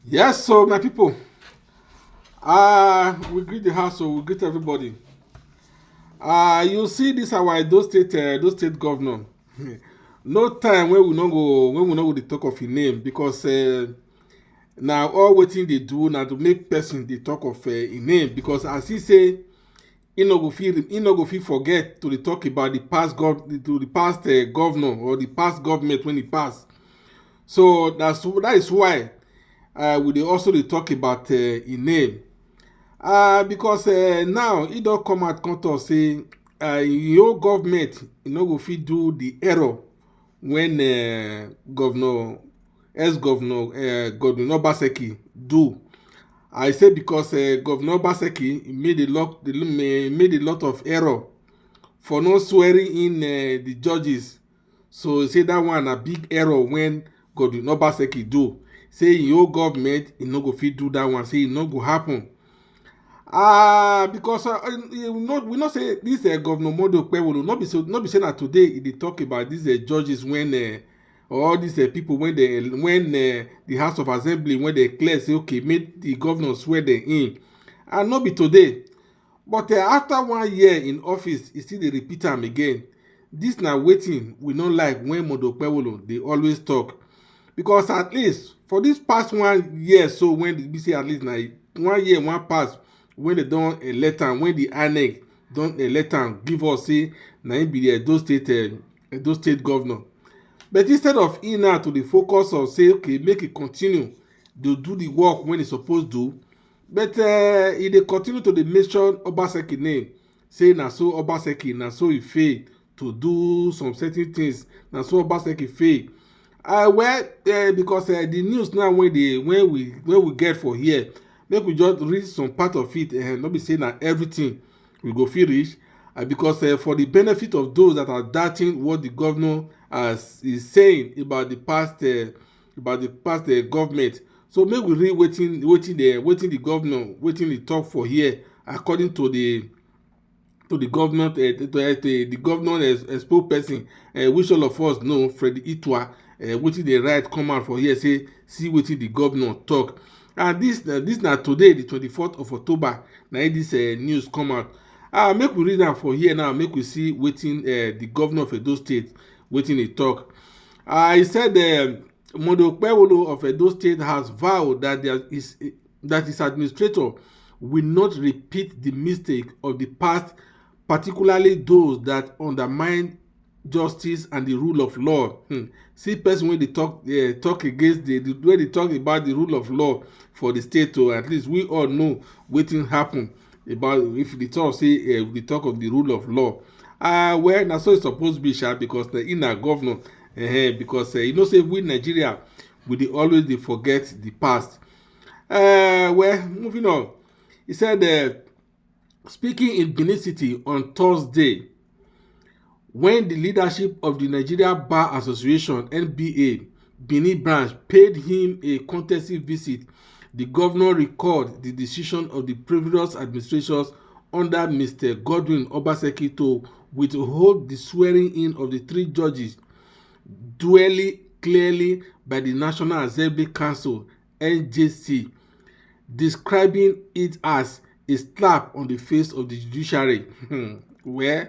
Yes, so my people, we greet the house, so we greet everybody. You see this our Edo State governor. No time when we no go dey talk of him name because now all wetin dey do na to make person dey talk of him name because as he say he no go fit forget to dey talk about the past governor or the past government when he pass. So that is why we dey also dey talk about him name. Because now e don come out come talk say your government e no go fit do the error when governor ex-governor Godwin Obaseki do. I say because governor Obaseki made a lot of error for not swearing in the judges. So say that one na big error when Godwin Obaseki do. Say your government e no go fit do that one. Say e no go happen. Because we know say this governor Mondo Okpenhbolo no be say na today e dey talk about these judges when or all these people when the House of Assembly when they clear say okay make the governor swear them in, and no be today. But after 1 year in office e still dey repeat am again. This na wetin we no like when Mondo Okpenhbolo dey always talk, because at least for this past 1 year so when e be say at least na 1 year one pass when they don elect am, when the INEC don elect am give us say na him be the Edo State governor. But instead of him now to dey focus on say okay make e continue dey do the work when e suppose do, but e dey continue to dey mention Obaseki name, say na so Obaseki na so e fail to do some certain things, na so Obaseki fail. Because the news now when we get for here, make we just read some part of it, no be say na everything we go fit reach, because for the benefit of those that are doubting what the governor is saying about the past government. So make we read wetin the governor wetin he talk for here according to the government the governor spokesperson, which all of us know, Freddy Itwa, wetin dey write come out for here say see wetin the governor talk. And this na today the 24th of October na this news come out. Make we read am for here now, make we see wetin the governor of Edo State wetin he talk. He said Mondo Okpenhbolo of Edo State has vowed that his administrator will not repeat the mistake of the past, particularly those that undermine justice and the rule of law. See person wey dey talk against wey dey talk about the rule of law for the state, to at least we all know wetin happen about if the talk say we talk of the rule of law. Well na so e suppose be sha, because he na governor. Because you know say we Nigeria we dey always dey forget the past. Well, moving on. He said speaking in Benin City on Thursday, when the leadership of the Nigeria Bar Association (NBA) Benin branch paid him a courtesy visit, the governor recalled the decision of the previous administrations under Mr. Godwin Obaseki to withhold the swearing-in of the 3 judges duly clearly by the National Assembly Council (NJC), describing it as a slap on the face of the judiciary. Well,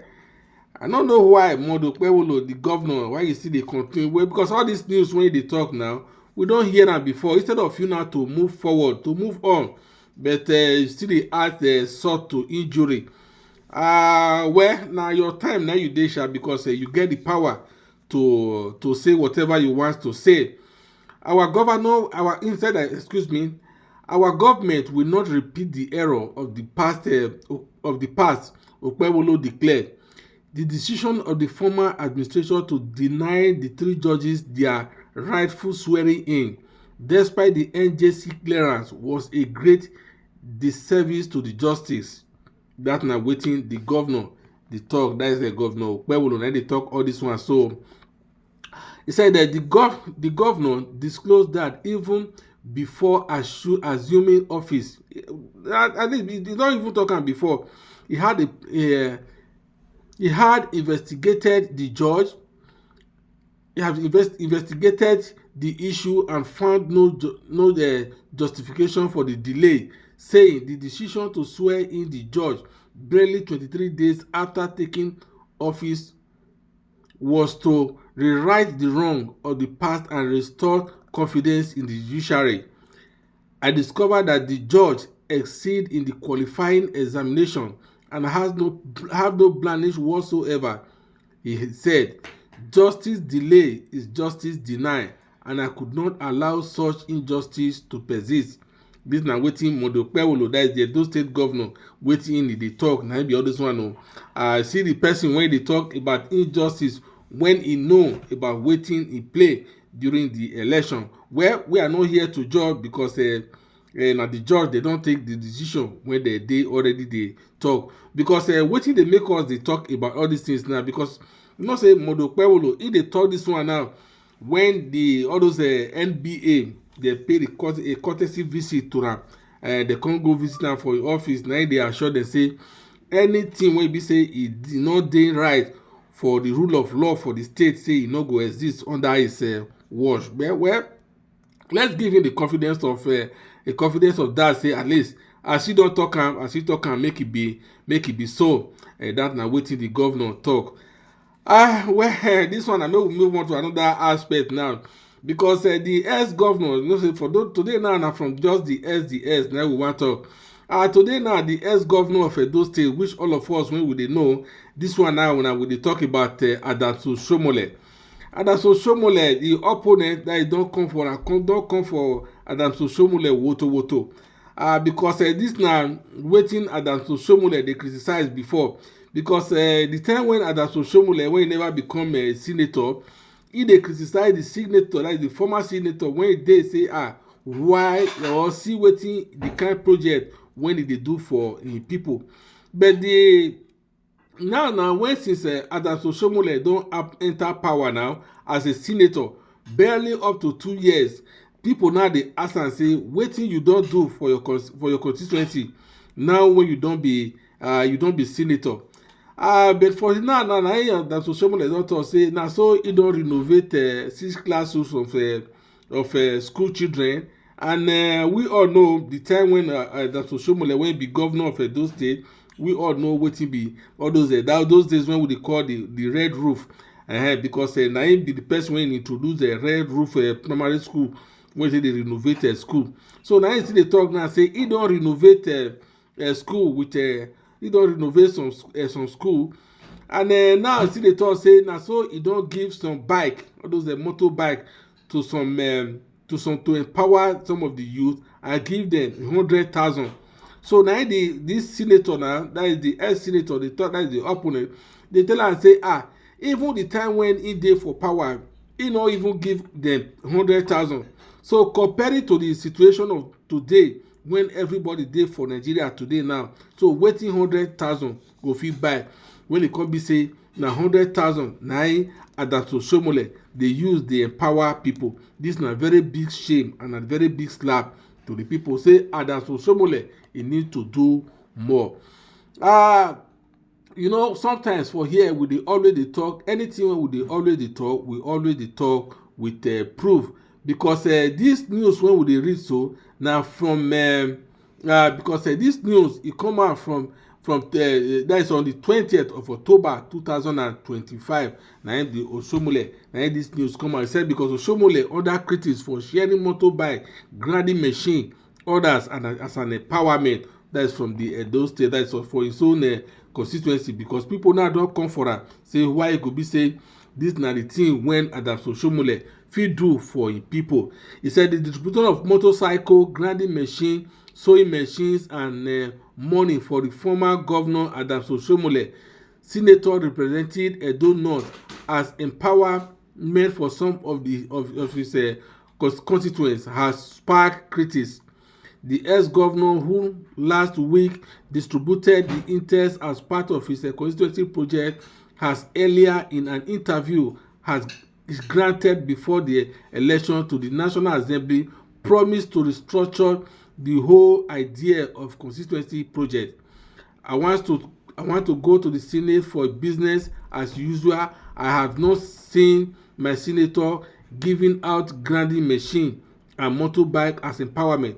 I don't know why Mondo Okpenhbolo, the governor, why you still dey continue. Well, because all this news when they talk now, we don hear am before. Instead of you now to move forward, to move on, but you still dey add salt to injury. Well, now your time now you dey sha, because you get the power to say whatever you want to say. Our government will not repeat the error of the past. Okpenhbolo declared. The decision of the former administration to deny the 3 judges their rightful swearing in, despite the NJC clearance, was a great disservice to the justice. That na wetin the governor dey talk. That is the governor Okpenhbolo na dey talk all this one. So he said that the governor disclosed that even before assuming office, at least he did not even talk am before, he had investigated the judge, he has investigated the issue and found no justification for the delay, saying the decision to swear in the judge barely 23 days after taking office was to rewrite the wrong of the past and restore confidence in the judiciary. I discovered that the judge exceeded in the qualifying examination and have no blemish whatsoever. He said, "Justice delay is justice denied, and I could not allow such injustice to persist." This na wetin Okpenhbolo, that is the Edo State governor, wetin he dey talk. Na him be all this one o. See the person when dey talk about injustice when he know about wetin he play during the election. Well, we are not here to judge because na the judge they don take the decision when they dey already dey talk. Because wetin dey make us dey talk about all these things now, because you know say Okpenhbolo, he dey talk this one now when all those NBA they pay a courtesy visit to am. They come go visit am for him office. Now they assure them say anything wey be say e no dey right for the rule of law for the state, say e no go exist under his watch. Well, let's give him the confidence of that, say at least as he don talk am, make it be so. That na wetin the governor talk. Well, this one I may we move on to another aspect now, because the ex-governor, you know, say today now na from just the SDS now we want to talk. Today now the ex-governor of Edo State, which all of us when we dey know, this one now when we dey talk about oshiomole. Oshiomole, the opponent that don come for oshiomole woto. Because this na wetin oshiomole dey criticize before. Because the time when oshiomole, when he never become a senator, he dey criticize the senator, like the former senator, when he dey say why or see wetin the kind project when he dey do for people. But now when since oshiomole don enter power now as a senator, barely up to 2 years, people now dey ask am say wetin you don do for your constituency now when you don be senator. But for now oshiomole don talk say na so he don renovate 6 classrooms of school children. And we all know the time when oshiomole, when he be governor of Edo State, we all know wetin be all those days when we dey call the red roof. Because na him be the person when introduce the red roof primary school, when they renovate school. So na him still dey talk now say he don renovate school with he don renovate some school. And now still dey talk say na so he don give some bike, all those motorbike, to empower some of the youth and give them 100,000. So now this senator now, that is the ex-senator, that is the opponent, they tell am say even the time when he dey for power, he no even give them 100,000. So comparing to the situation of today, when everybody dey for Nigeria today now, so wetin 100,000 go fit buy, when e come be say na 100,000 na oshiomole dey use dey empower people. This na very big shame and a very big slap to the people. Say oshiomole, e need to do more. You know, sometimes for here we dey always dey talk anything wey we always dey talk with proof. Because this news when we dey read so na from because this news e come out from that is on the 20th of October 2025. Na the oshiomole, na this news come out. It said because oshiomole under critics for sharing motorbike, grinding machine, others and as an empowerment. That is from the Edo State, that is for his own constituency. Because people now don come for am, say why e go be say this na the thing when oshiomole fit do for him people. He said the distribution of motorcycle, grinding machine, sewing machines and money for the former governor oshiomole, senator represented Edo North, as empowerment for some of his constituents has sparked critics. The ex-governor, who last week distributed the interest as part of his constituency project, has earlier in an interview is granted before the election to the National Assembly, promised to restructure the whole idea of constituency project. I want to go to the Senate for business as usual. I have not seen my senator giving out grinding machine and motorbike as empowerment.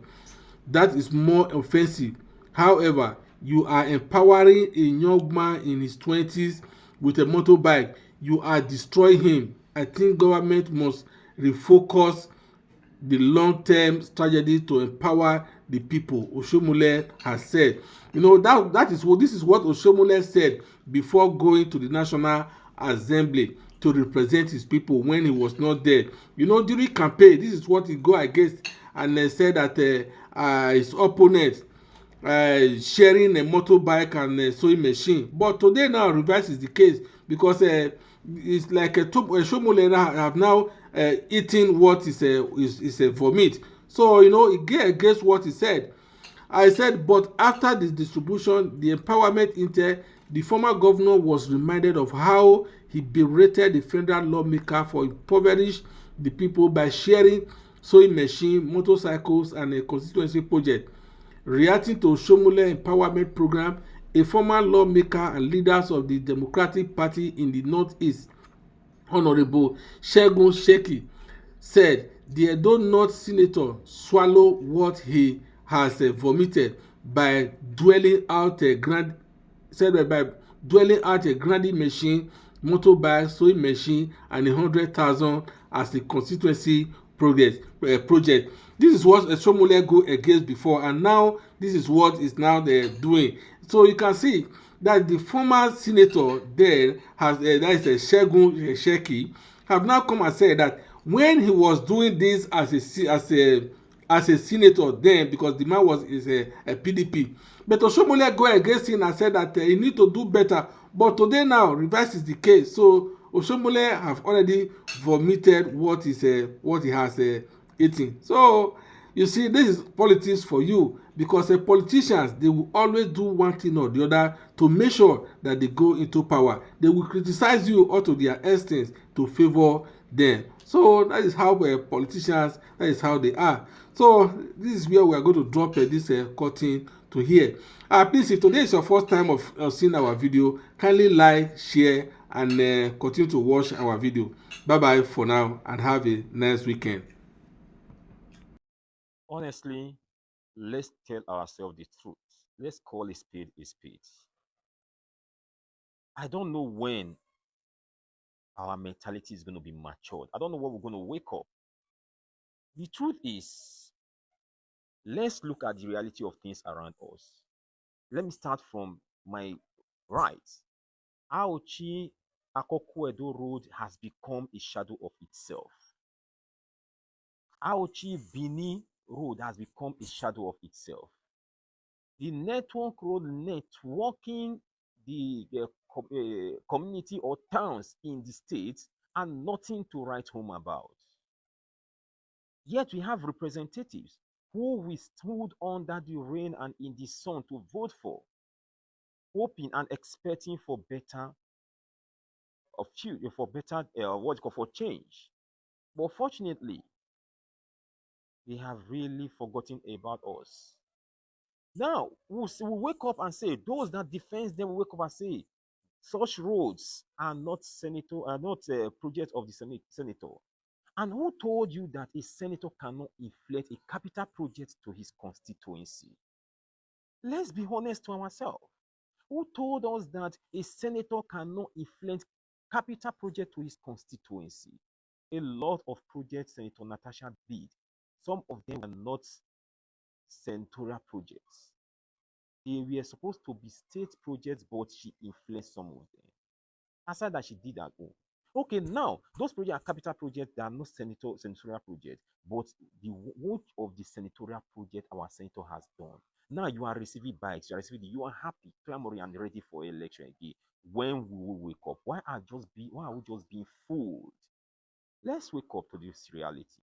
That is more offensive. However, you are empowering a young man in his 20s with a motorbike. You are destroying him. I think government must refocus the long-term strategy to empower the people. Oshiomole has said. You know, that is what this is what Oshiomole said before going to the National Assembly to represent his people when he was not there. You know, during campaign, this is what he go against, and said that his opponent sharing a motorbike and a sewing machine. But today now reverse is the case, because it's like a Shomole have now eaten what is a vomit. So you know, it get against what he said. I said, but after the distribution, the empowerment intel, the former governor was reminded of how he berated the federal lawmaker for impoverish the people by sharing sewing machine, motorcycles, and a constituency project. Reacting to Shomole empowerment program, a former lawmaker and leaders of the Democratic Party in the Northeast, Honorable Segun Sheki, said the Edo North senator swallow what he has vomited by dwelling out a grand said by dwelling out a grinding machine, motorbike, sewing machine, and 100,000 as a constituency project. This is what Shomole go against before, and now this is what is now doing. So you can see that the former senator there has that is Segun Sheki, have now come and said that when he was doing this as a senator then, because the man is a PDP, but Oshomole go against him and said that he need to do better. But today now reverse is the case. So Oshomole have already vomited what he has eaten. So you see, this is politics for you, because politicians, they will always do one thing or the other to make sure that they go into power. They will criticize you all to their extent to favor them. So that is how politicians, that is how they are. So this is where we are going to drop this cutting to here. Please, if today is your first time of seeing our video, kindly like, share, and continue to watch our video. Bye bye for now, and have a nice weekend. Honestly, let's tell ourselves the truth. Let's call a spade a spade. I don't know when our mentality is going to be matured. I don't know when we're going to wake up. The truth is, let's look at the reality of things around us. Let me start from my right. Aochi Akokwedo Road has become a shadow of itself. Aochi Bini Road has become a shadow of itself. The network road networking the community or towns in the state and nothing to write home about. Yet we have representatives who we stood under the rain and in the sun to vote for, hoping and expecting for better of for better what you call for change. But fortunately, they have really forgotten about us. Now we'll wake up and say those that defend them will wake up and say such roads are not a project of the senator. And who told you that a senator cannot inflate a capital project to his constituency? Let's be honest to ourselves. Who told us that a senator cannot influence capital project to his constituency? A lot of projects Senator Natasha did, some of them were not senatorial projects. They were supposed to be state projects, but she influenced some of them. Aside that, she did that. Oh, okay, now those projects are capital projects, they are not senatorial projects, but the work of the senatorial project our senator has done. Now you are receiving bikes, you are happy, clamoring, and ready for election again. When will we wake up? Why are we just being fooled? Let's wake up to this reality.